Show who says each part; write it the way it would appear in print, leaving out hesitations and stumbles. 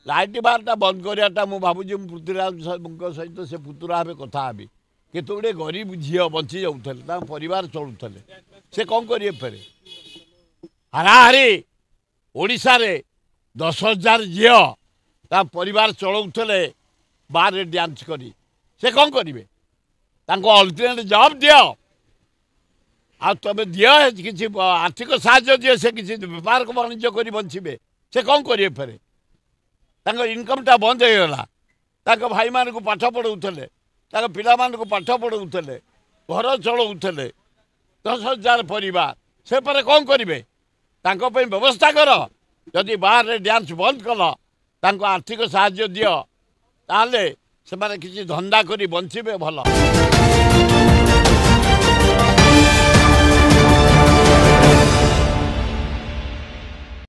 Speaker 1: Light बारटा बंद karate मुझे भावुँ पृथ्वीराज सहित से पुतुरा हे कथा हेबी केत गुड़े गरीब झील बंची जाऊे परिवार चलुले से कौन करेंगे फेरे हाराहारी ओडिशा रे 10,000 झील परिवार चलाऊे बार डांस करी से कौन करेंगे अल्टरनेट जॉब दियो आ तुम दियो किसी आर्थिक साहाय्य दियो से किसी बेपार वाणिज्य कर बचे से कौन करेंगे फेरे इनकम टा बंद हो गला भाई मान को पाठ पढ़ाऊे पिला को पाठ पढ़ाऊे घर चलाऊे 10,000 परिवार से पर कौन करेंगे व्यवस्था कर जदि बाहर डांस बंद कल आर्थिक साहाय्य दियो ताले से किसी धंदा करी बंचे भल।